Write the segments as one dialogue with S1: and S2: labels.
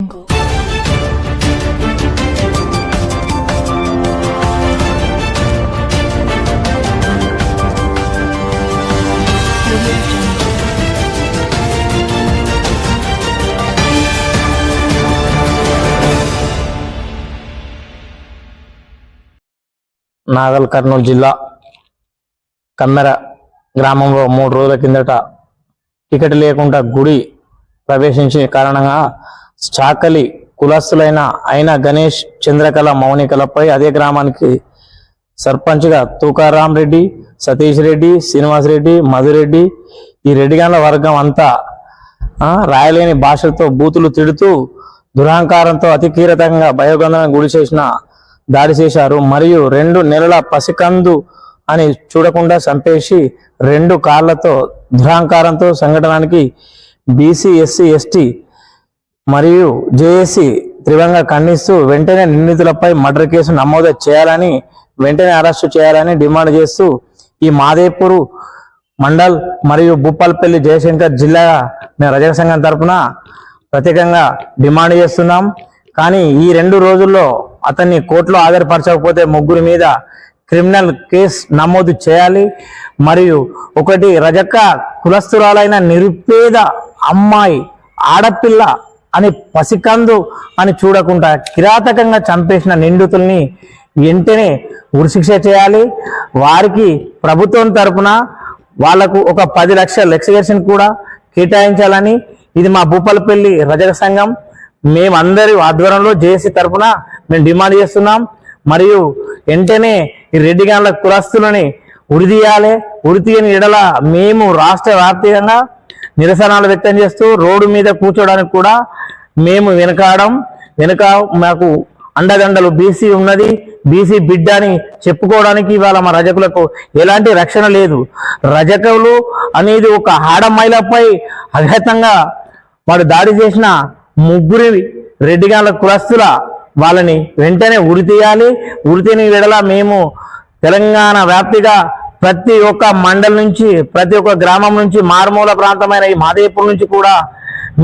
S1: నాగల్ కర్నూలు జిల్లా కమ్మెర గ్రామంలో 3 రోజుల కిందట టికెట్ లేకుండా గుడి ప్రవేశించిన కారణంగా చాకలి కులస్తులైన అయిన గణేష్, చంద్రకళ, మౌనికలపై అదే గ్రామానికి సర్పంచ్గా తుకారాం రెడ్డి, సతీష్ రెడ్డి, శ్రీనివాస్ రెడ్డి, మధురెడ్డి, ఈ రెడ్డిగాన్ల వర్గం అంతా రాయలేని భాషలతో బూతులు తిడుతూ దురహంకారంతో అతి కీలకంగా భయోగంధంగా దాడి చేశారు. మరియు 2 నెలల పసికందు అని చూడకుండా చంపేసి 2 కార్లతో దురహంకారంతో సంఘటనకి బీసీ, ఎస్సీ, ఎస్టీ మరియు జేఏసీ తీవ్రంగా ఖండిస్తూ వెంటనే నిందితులపై మర్డర్ కేసు నమోదు చేయాలని, వెంటనే అరెస్టు చేయాలని డిమాండ్ చేస్తూ ఈ మాదేపూర్ మండల్ మరియు భూపాలపల్లి జయశంకర్ జిల్లా రజక సంఘం తరఫున ప్రత్యేకంగా డిమాండ్ చేస్తున్నాం. కానీ ఈ 2 రోజుల్లో అతన్ని కోర్టులో హాజరుపరచకపోతే 3 మీద క్రిమినల్ కేసు నమోదు చేయాలి. మరియు 1 రజక కులస్తురాలైన నిరుపేద అమ్మాయి, ఆడపిల్ల అని పసికందు అని చూడకుండా కిరాతకంగా చంపేసిన నిందితుల్ని వెంటనే ఉరిశిక్ష చేయాలి. వారికి ప్రభుత్వం తరఫున వాళ్లకు ఒక 10 లక్షల ఎక్స్‌గ్రేషన్ కూడా కేటాయించాలని ఇది మా భూపాలపల్లి రజక సంఘం మేమందరి ఆధ్వర్యంలో జేఏసీ తరఫున మేము డిమాండ్ చేస్తున్నాం. మరియు వెంటనే ఈ రెడ్డిగాన్ల కులస్తులని ఉరిదీయాలి. ఉరితీయని ఎడల మేము రాష్ట్ర వ్యాప్తంగా నిరసనలు వ్యక్తం చేస్తూ రోడ్డు మీద కూర్చోడానికి కూడా మేము వెనుక మాకు అండదండలు బీసీ ఉన్నది, బీసీ బిడ్డ అని చెప్పుకోవడానికి ఇవాళ మా రజకులకు ఎలాంటి రక్షణ లేదు. రజకులు అనేది ఒక ఆడమహిళపై అఘాతంగా వాడు దాడి చేసిన 3 రెడ్డిగాన్ల కులస్తుల వాళ్ళని వెంటనే ఉరితీయాలి. ఉరితీయని విడల మేము తెలంగాణ వ్యాప్తిగా ప్రతి ఒక్క మండలం నుంచి, ప్రతి ఒక్క గ్రామం నుంచి, మారుమూల ప్రాంతమైన ఈ మాదేపూర్ నుంచి కూడా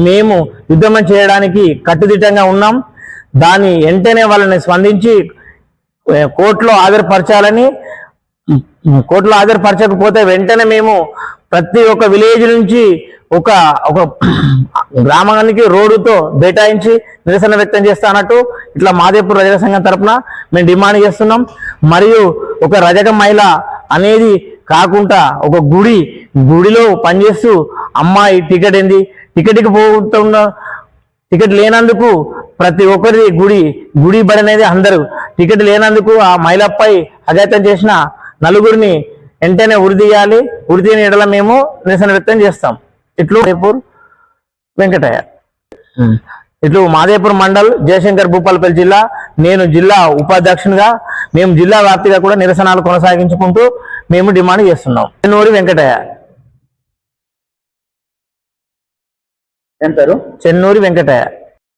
S1: మేము ఉద్యమం చేయడానికి కట్టుదిట్టంగా ఉన్నాం. దాన్ని వెంటనే వాళ్ళని స్పందించి కోర్టులో హాజరుపరచాలని, కోర్టులో హాజరుపరచకపోతే వెంటనే మేము ప్రతి ఒక్క విలేజ్ నుంచి ఒక గ్రామానికి రోడ్డుతో బైఠాయించి నిరసన వ్యక్తం చేస్తానట్టు ఇట్లా మాదేపూర్ రజక సంఘం తరఫున మేము డిమాండ్ చేస్తున్నాం. మరియు ఒక రజక మహిళ అనేది కాకుండా ఒక గుడిలో పనిచేస్తూ అమ్మాయి టికెట్ ఏంది, టికెట్కి పోతున్న టికెట్ లేనందుకు ప్రతి ఒక్కరి గుడి బడి అనేది అందరూ టికెట్ లేనందుకు ఆ మహిళపై అఘాయిత్యం చేసిన 4 వెంటనే ఉరిదీయాలి. ఉరితీయని ఎడల మేము నిరసన వ్యక్తం చేస్తాం. ఇట్లు వెంకటయ్య, ఇట్లు మాదేపూర్ మండల్, జయశంకర్, భూపాలపల్లి జిల్లా. నేను జిల్లా ఉపాధ్యక్షునిగా మేము జిల్లా వ్యాప్తిగా కూడా నిరసనలు కొనసాగించుకుంటూ మేము డిమాండ్ చేస్తున్నాం. చెన్నూరి వెంకటయ్య. చెన్నూరి వెంకటయ్య.